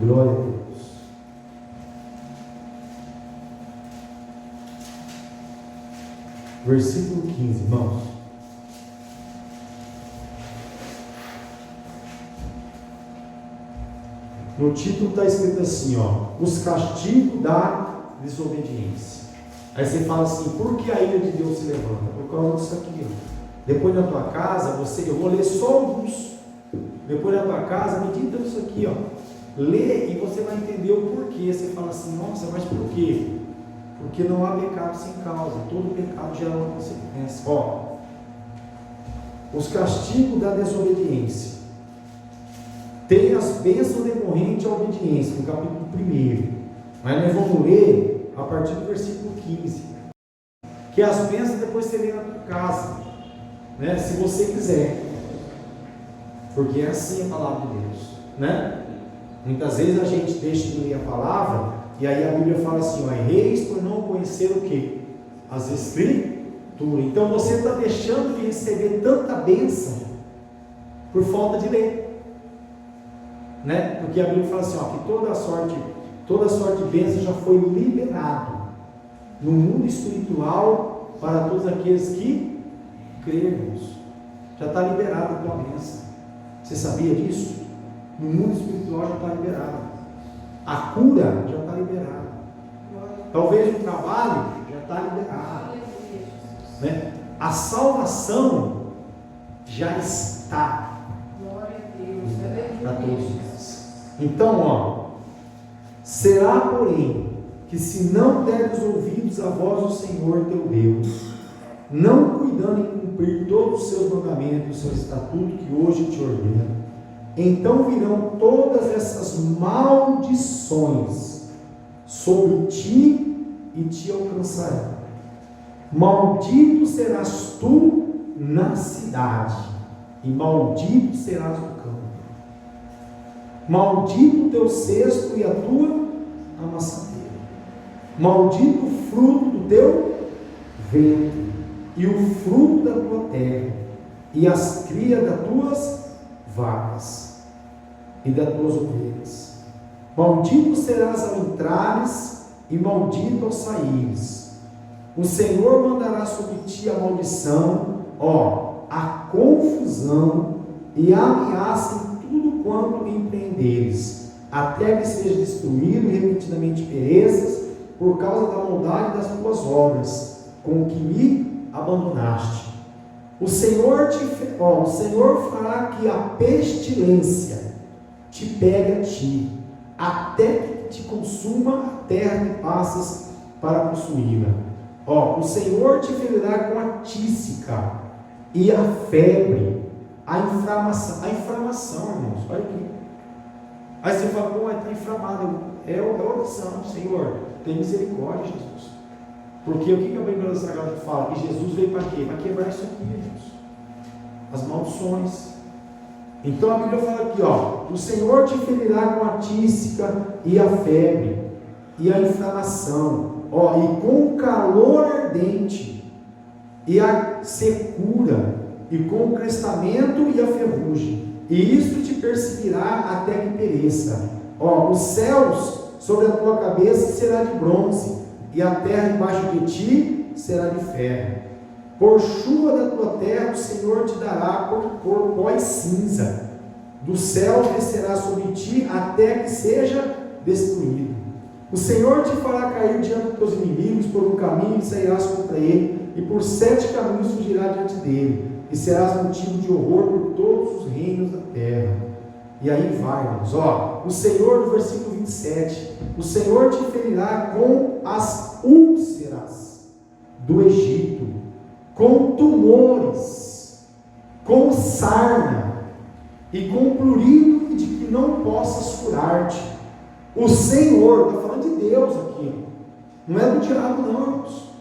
Glória a Deus. Versículo 15, irmãos. No título está escrito assim, ó: os castigos da desobediência. Aí você fala assim: por que a ira de Deus se levanta? Por causa disso aqui, ó. Depois na tua casa, eu vou ler só alguns. Depois na tua casa, medita isso aqui, ó. Lê e você vai entender o porquê. Você fala assim: nossa, mas por quê? Porque não há pecado sem causa. Todo pecado gera uma consequência. Ó, os castigos da desobediência. Tem as bênçãos decorrentes à obediência, no capítulo 1. Mas nós vamos ler a partir do versículo 15. Que as bênçãos depois você lê na tua casa, né? Se você quiser. Porque é assim a palavra de Deus, né? Muitas vezes a gente deixa de ler a palavra e aí a Bíblia fala assim: ó, erreis por não conhecer o quê? As Escrituras. Então você está deixando de receber tanta bênção por falta de ler, né? Porque a Bíblia fala assim, ó, que toda sorte de bênção já foi liberado no mundo espiritual para todos aqueles que cremos. Já está liberada a tua bênção. Você sabia disso? No mundo espiritual já está liberado. A cura já está liberada. Talvez o trabalho já está liberado, né? A salvação já está para todos nós. Então, ó, será, porém, que se não deres ouvidos à voz do Senhor teu Deus, não cuidando em cumprir todos os seus mandamentos, os seus estatutos que hoje te ordeno, então virão todas essas maldições sobre ti e te alcançarão. Maldito serás tu na cidade, e maldito serás no campo. Maldito o teu cesto e a tua amassadeira. Maldito o fruto do teu ventre, e o fruto da tua terra, e as crias das tuas vacas e das tuas ovelhas. Maldito serás ao entrares e maldito ao saíres. O Senhor mandará sobre ti a maldição, ó, a confusão e a ameaça em tudo quanto empreenderes, até que seja destruído e repetidamente pereças, por causa da maldade das tuas obras, com que me abandonaste. O Senhor fará que a pestilência te pegue a ti, até que te consuma a terra que passas para possuí-la. O Senhor te ferirá com a tísica e a febre, a inflamação, irmãos, olha aqui. Aí você fala, pô, está inflamado. É oração, Senhor, tem misericórdia, Jesus. Porque o que a Bíblia Sagrada fala? Que Jesus veio para quê? Para quebrar isso aqui, irmãos. As maldições. Então a Bíblia fala aqui, o Senhor te ferirá com a tísica e a febre, e a inflamação, e com o calor ardente, e a secura, e com o crestamento e a ferrugem, e isto te perseguirá até que pereça. Os céus sobre a tua cabeça será de bronze, e a terra embaixo de ti será de ferro. Por chuva da tua terra o Senhor te dará por pó e cinza. Do céu descerá sobre ti até que seja destruído. O Senhor te fará cair diante dos teus inimigos, por um caminho e sairás contra ele, e por 7 caminhos fugirás diante dele, e serás motivo de horror por todos os reinos da terra. E aí vai, irmãos, o Senhor, no versículo 27, o Senhor te ferirá com as úlceras do Egito, com tumores, com sarna, e com prurido de que não possas curar-te. O Senhor, está falando de Deus aqui, não é do diabo não, irmãos.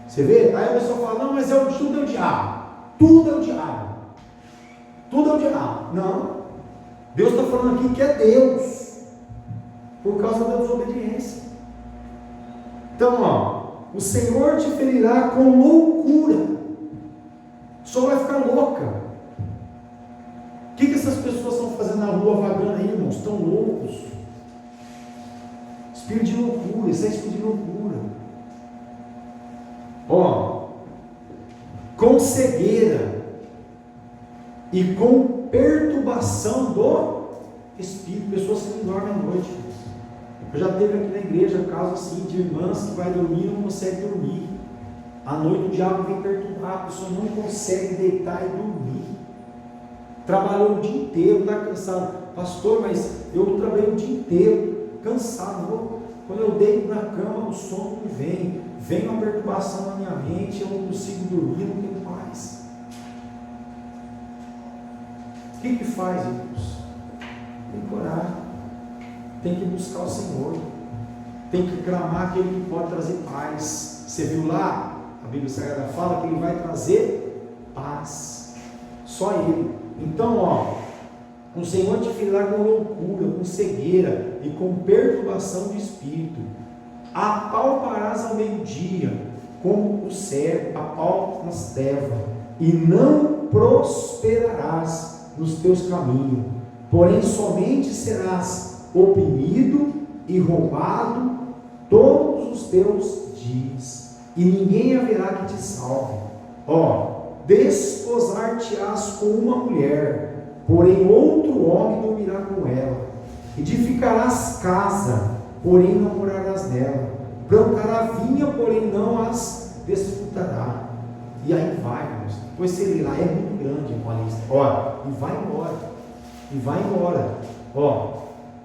Você vê? Aí a pessoa fala, não, mas tudo é o diabo. Tudo é o diabo. Tudo é o diabo. Não. Deus está falando aqui que é Deus, por causa da desobediência. Então, o Senhor te ferirá com loucura. Só vai ficar louca. O que essas pessoas estão fazendo na rua vagando aí, irmãos? Estão loucos. Espírito de loucura, isso é espírito de loucura. Com cegueira e com perturbação do espírito, pessoas que não dormem à noite. Eu já teve aqui na igreja casos assim de irmãs que vai dormir e não consegue dormir. À noite o diabo vem perturbar, a pessoa não consegue deitar e dormir. Trabalhou o dia inteiro, está cansado. Pastor, mas eu trabalhei o dia inteiro, cansado. Quando eu deito na cama, o sono não vem. Vem uma perturbação na minha mente, eu não consigo dormir, não tenho paz. O que faz, irmãos? Tem que orar. Tem que buscar o Senhor. Tem que clamar aquele que pode trazer paz. Você viu lá? A Bíblia Sagrada fala que Ele vai trazer paz. Só Ele. Então, o Senhor te ferirá com loucura, com cegueira e com perturbação de espírito. Apalparás ao meio-dia, como o cego apalpa nas trevas, e não prosperarás nos teus caminhos, porém somente serás oprimido e roubado todos os teus dias, e ninguém haverá que te salve. Desposar-te-ás com uma mulher, porém outro homem dormirá com ela. Edificarás casa, porém não morarás nela. Plantará vinha, porém não as desfrutará. E aí vai, irmãos. Depois você lê lá, é muito grande a lista. E vai embora. E vai embora.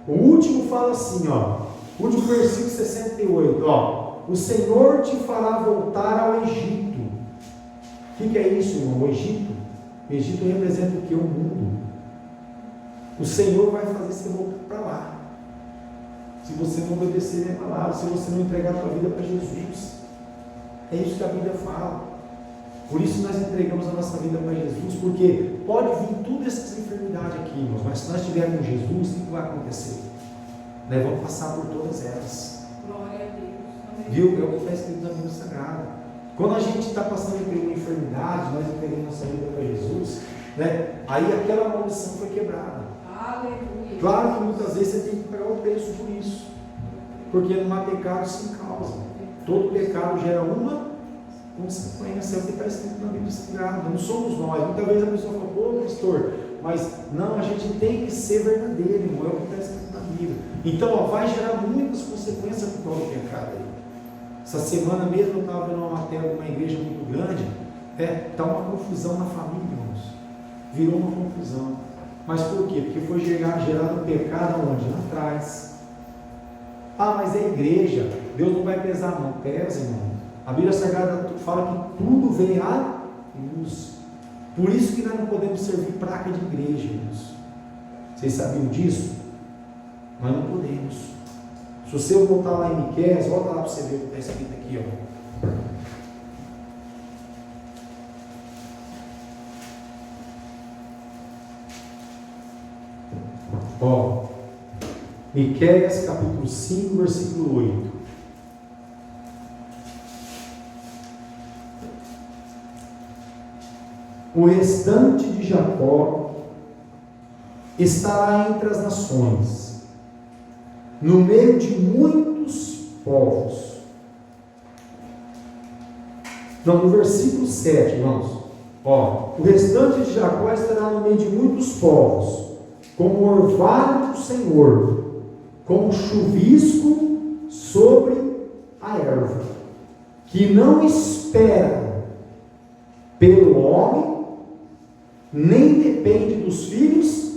O último fala assim, o último versículo 68. O Senhor te fará voltar ao Egito. O que é isso, irmão? O Egito? O Egito representa o que? O mundo. O Senhor vai fazer você voltar para lá. Se você não obedecer a palavra, se você não entregar a sua vida para Jesus. É isso que a Bíblia fala. Por isso nós entregamos a nossa vida para Jesus, porque pode vir todas essas enfermidades aqui, irmãos, mas se nós estivermos com Jesus, o que vai acontecer? Nós vamos passar por todas elas. Glória a Deus. Viu? É o que está escrito na Bíblia Sagrada. Quando a gente está passando por uma enfermidade, nós entregamos nossa vida para Jesus, aí aquela maldição foi quebrada. Aleluia. Claro que muitas vezes você tem que pagar o preço por isso, porque não há pecado sem causa. Todo pecado gera uma consequência, é o que está escrito na Bíblia Sagrada. Não somos nós. Muitas vezes a pessoa fala, pastor, mas não, a gente tem que ser verdadeiro, irmão, é o que está escrito na Bíblia. Então, ó, vai gerar muitas consequências por causa do pecado aí. Essa semana mesmo eu estava vendo uma matéria de uma igreja muito grande, está uma confusão na família, irmãos. Virou uma confusão. Mas por quê? Porque foi gerado pecado onde? Lá atrás. Ah, mas é igreja, Deus não vai pesar, não. Pesa, irmão. A Bíblia Sagrada fala que tudo vem à luz. Por isso que nós não podemos servir placa de igreja, irmãos. Vocês sabiam disso? Nós não podemos. Se você voltar lá em Miqueias, volta lá para você ver o que está escrito aqui, ó. Miqueias capítulo 5, versículo 8. O restante de Jacó estará entre as nações, no meio de muitos povos. Não, no versículo 7, irmãos. Ó, o restante de Jacó estará no meio de muitos povos, como o orvalho do Senhor, como chuvisco sobre a erva, que não espera pelo homem, nem depende dos filhos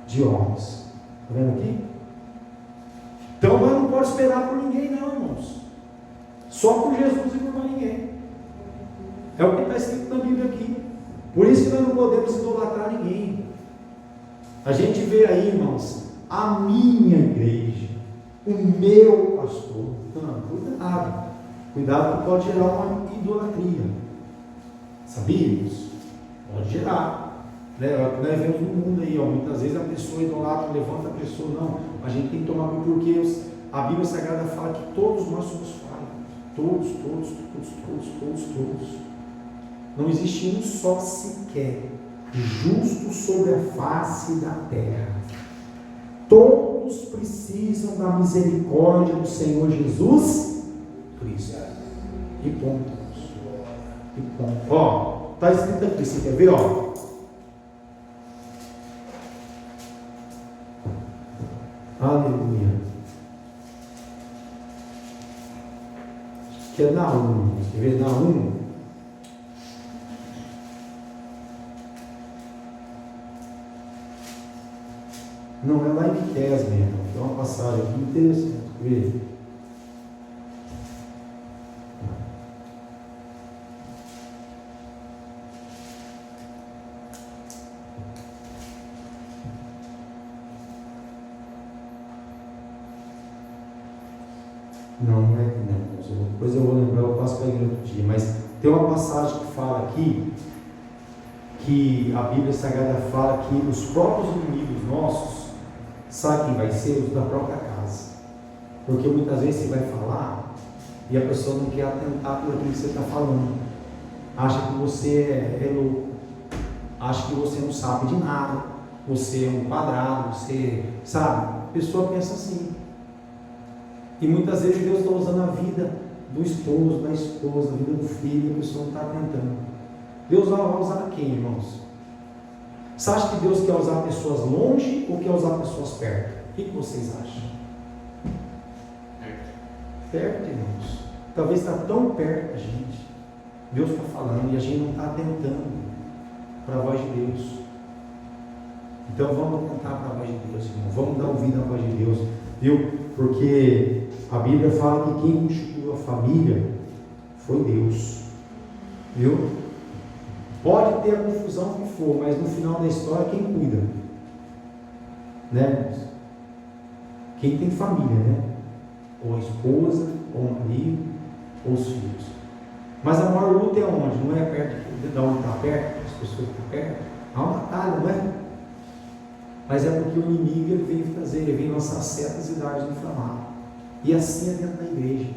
de homens. Está vendo aqui? Então nós não podemos esperar por ninguém, não, irmãos. Só por Jesus e por mais ninguém. É o que está escrito na Bíblia aqui. Por isso que nós não podemos idolatrar ninguém. A gente vê aí, irmãos, a minha igreja, o meu pastor. Não, cuidado. Cuidado que pode gerar uma idolatria. Sabia isso? Pode gerar. Né? Nós vemos no mundo aí, ó, muitas vezes a pessoa idolatra, levanta a pessoa. Não, a gente tem que tomar cuidado, porque a Bíblia Sagrada fala que todos nós somos falhos. Todos. Não existe um só sequer justo sobre a face da terra. Todos precisam da misericórdia do Senhor Jesus Cristo. E ponto. E ponto. Ó, está escrito aqui, você quer ver? Ó. Aleluia. Que é Naum. Quer ver Naum? Não, é lá em Miqueias mesmo. Tem uma passagem aqui interessante. Vê. Não é que não. Depois eu vou lembrar, eu passo para ele outro dia. Mas tem uma passagem que fala aqui, que a Bíblia Sagrada fala que os próprios inimigos nossos, sabe quem vai ser? Os da própria casa. Porque muitas vezes você vai falar e a pessoa não quer atentar por aquilo que você está falando. Acha que você é louco. Acha que você não sabe de nada. Você é um quadrado. Você, sabe? A pessoa pensa assim. E muitas vezes Deus está usando a vida do esposo, da esposa, a vida do filho, e a pessoa não está atentando. Deus vai usar quem, irmãos? Você acha que Deus quer usar pessoas longe ou quer usar pessoas perto? O que vocês acham? Perto, irmãos. Talvez está tão perto da gente. Deus está falando e a gente não está atentando para a voz de Deus. Então vamos atentar para a voz de Deus, irmão. Vamos dar ouvido à voz de Deus. Viu? Porque a Bíblia fala que quem constituiu a família foi Deus. Viu? Pode ter a confusão que for, mas no final da história quem cuida? Né, irmãos? Quem tem família, né? Ou a esposa, ou o marido, ou os filhos. Mas a maior luta é onde? Não é perto de onde está perto, as pessoas que estão perto. Há uma batalha, não é? Mas é porque o inimigo ele vem fazer, ele vem lançar setas e dardos inflamados. E assim é dentro da igreja.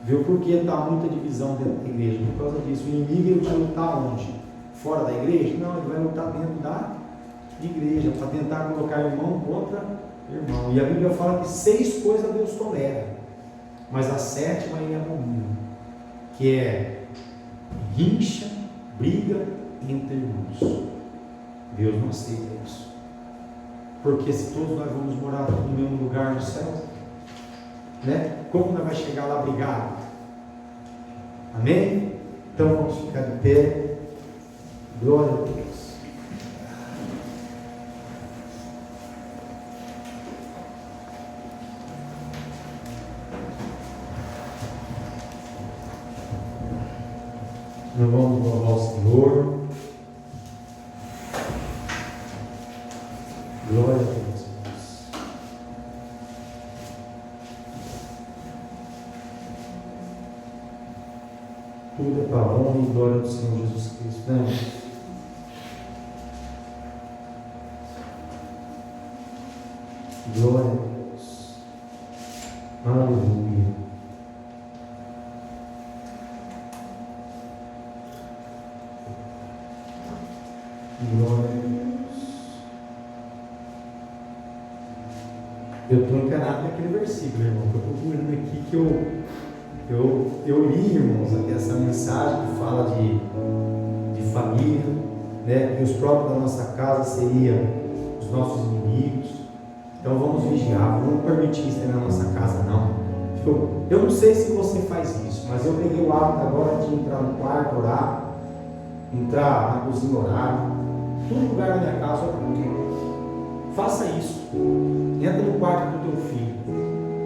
Viu por que está muita divisão dentro da igreja? Por causa disso. O inimigo ele vai lutar onde? Fora da igreja? Não, ele vai lutar dentro da igreja, para tentar colocar irmão contra irmão. E a Bíblia fala que 6 coisas Deus tolera, mas a 7ª ele abomina, que é rincha, briga entre irmãos. Deus não aceita isso. Porque se todos nós vamos morar no mesmo lugar no céu, né? Como nós vamos chegar lá brigado? Amém? Então vamos ficar de pé. Glória a Deus. Nós vamos louvar o Senhor. Glória a Deus, irmãos. Tudo é para a honra e glória do Senhor Jesus Cristo, né? Glória a Deus. Aleluia. Glória a Deus. Eu estou encarado naquele versículo, irmão, que eu estou procurando aqui, que eu li, irmãos, aqui essa mensagem que fala de família, né? Que os próprios da nossa casa seriam os nossos inimigos. Então vamos vigiar, não vamos permitir isso na nossa casa, não. Eu não sei se você faz isso, mas eu peguei o hábito agora de entrar no quarto, orar, entrar na cozinha, orar. Todo lugar da minha casa, faça isso. Entra no quarto do teu filho,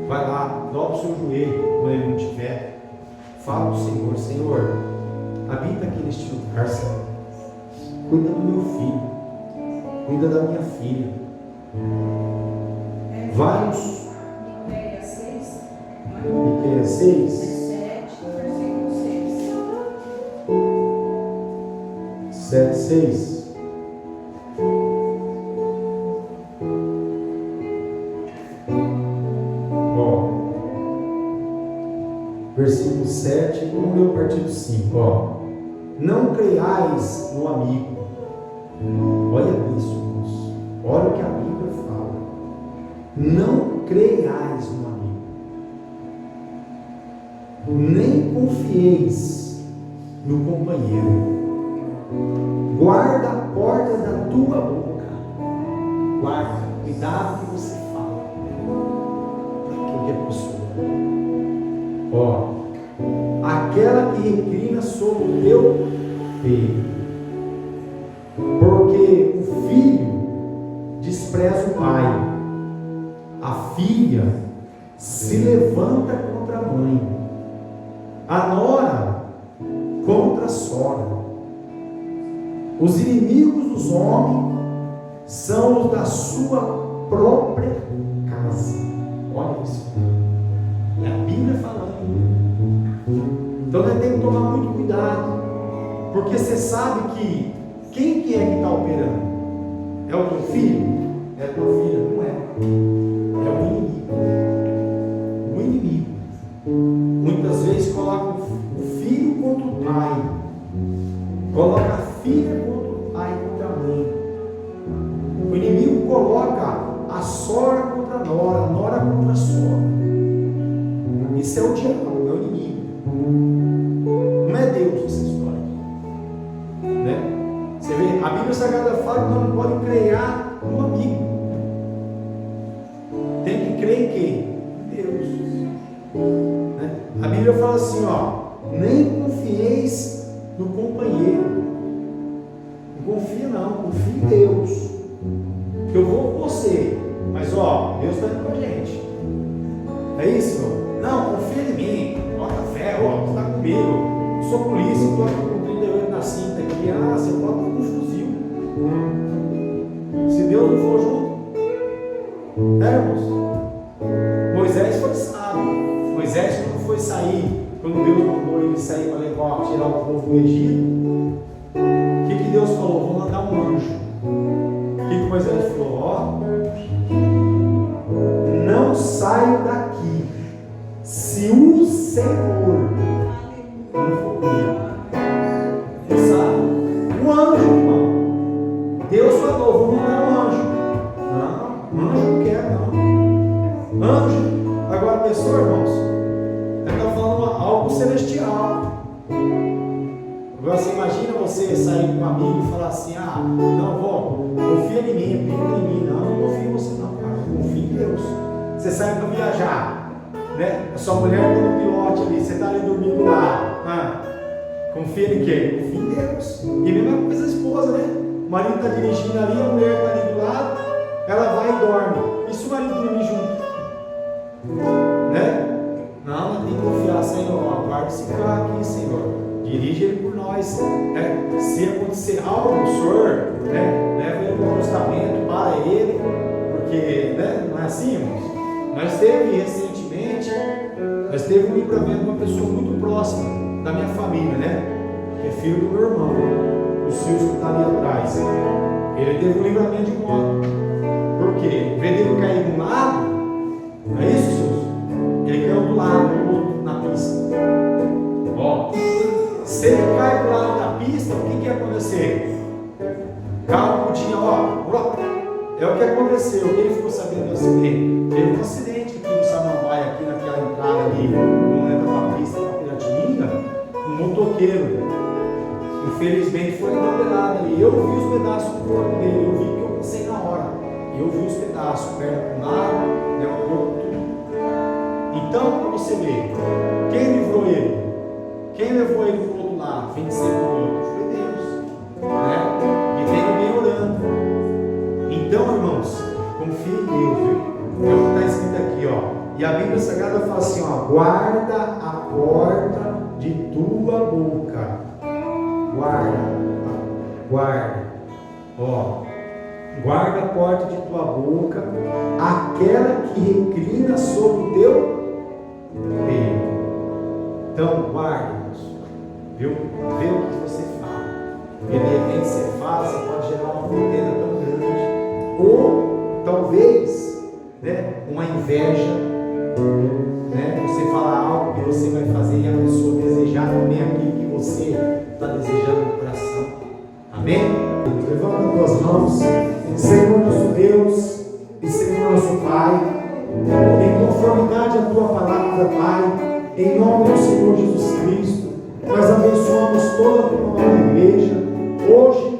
vai lá, dobra o seu joelho quando ele não estiver, fala para o Senhor: Senhor, habita aqui neste lugar, Senhor. Cuida do meu filho, cuida da minha filha. Vários. Miqueias 6. Miqueias 6. 7, versículo 6. 7, 6. Versículo 7, vamos ler o partido 5, não creiais no amigo. Olha isso, irmãos. Olha o que a Bíblia fala. Não creiais no amigo, nem confieis no companheiro. Guarda a porta da tua boca. Guarda, cuidado que você fala para qualquer pessoa. Aquela que reclina sobre o teu filho, porque o filho despreza o pai, a filha se levanta contra a mãe, a nora contra a sogra. Os inimigos dos homens são os da sua própria casa. Olha isso. É a Bíblia falando. Então nós temos que tomar muito cuidado, porque você sabe que quem que é que está operando? É o teu filho? É a tua filha? Não é. É o inimigo. O inimigo. Muitas vezes coloca o filho contra o pai, coloca a filha contra o pai, contra a mãe. O inimigo coloca a sogra contra a nora contra a sogra. Isso é o diabo, é o inimigo. Não é Deus essa história aqui, né? Você vê, a Bíblia Sagrada fala que nós não podemos crer no amigo. Tem que crer em quem? Em Deus, né? A Bíblia fala assim, nem confieis no companheiro. Não confia não, confia em Deus. Eu vou com você, mas Deus está indo com a gente. É isso, irmão? Não, confia em mim, bota fé, você está comigo, eu sou polícia, estou com 38 na cinta aqui, você pode estar com um fuzil. Se Deus não for junto, irmãos? Moisés foi sábio. Moisés, quando foi sair, quando Deus mandou ele sair para levar, tirar o povo do Egito, o que Deus falou? Vou mandar um anjo. O que Moisés falou? Não saio daqui se o Senhor não for comigo. Você sabe? Um anjo, irmão. Deus falou, vou mandar um anjo. Não, anjo não quer, não. Anjo, agora a pessoa, irmãos, está falando algo celestial. Agora você imagina você sair com um amigo e falar assim, não, vó, confia em mim, acredita em mim. Não confio em você não, cara, confia em Deus. Você sai para viajar, né? A sua mulher está no pilote ali, você está ali dormindo lá. Confia em quem? Confia em Deus. E a mesma coisa a esposa, né? O marido está dirigindo ali, a mulher está ali do lado, ela vai e dorme. E se o marido dormir junto? Né? Não, ela tem que confiar, Senhor, guarda esse carro aqui, Senhor. Dirige ele por nós. Né? Se acontecer algo, o Senhor, né? Leva ele para o acostamento, para ele, porque, né? Não é assim, irmãos? Nós teve recentemente, um livramento de uma pessoa muito próxima da minha família, né? Que é filho do meu irmão, o Silvio que está ali atrás. Ele teve um livramento de moto. Por quê? Em vez dele cair de um lado, não é isso, Silvio? Ele caiu do lado, do outro, na pista. Ó, se ele cai do lado da pista, o que ia acontecer? O carro podia, é o que aconteceu. Ele ficou sabendo do acidente. Teve um acidente aqui no Samambaia, aqui naquela entrada ali, quando entra para a pista da Piratininga, um motoqueiro. Infelizmente foi atropelado ali. Eu vi os pedaços do corpo dele, eu vi que eu passei na hora. Eu vi os pedaços, perna para um lado, o corpo tudo. Então, para você ver, quem livrou ele? Quem levou ele para o outro lado? Vem de ser para o outro? Foi Deus. Né? E tem alguém orando. Então, irmãos, confie em Deus, viu? É o que está escrito aqui, ó. E a Bíblia Sagrada fala assim, ó: guarda a porta de tua boca. Guarda. Ó, guarda a porta de tua boca, aquela que reclina sobre o teu peito. Então, guarda, irmãos. Viu? Vê o que você fala. Porque de repente você fala, você pode gerar uma contenda tão grande. Ou talvez, né, uma inveja, né, você falar algo que você vai fazer e a pessoa desejar também aquilo que você está desejando no coração. Amém? Levanta as tuas mãos. Senhor nosso Deus e Senhor nosso Pai, em conformidade à tua palavra, Pai, em nome do Senhor Jesus Cristo, nós abençoamos toda a tua igreja hoje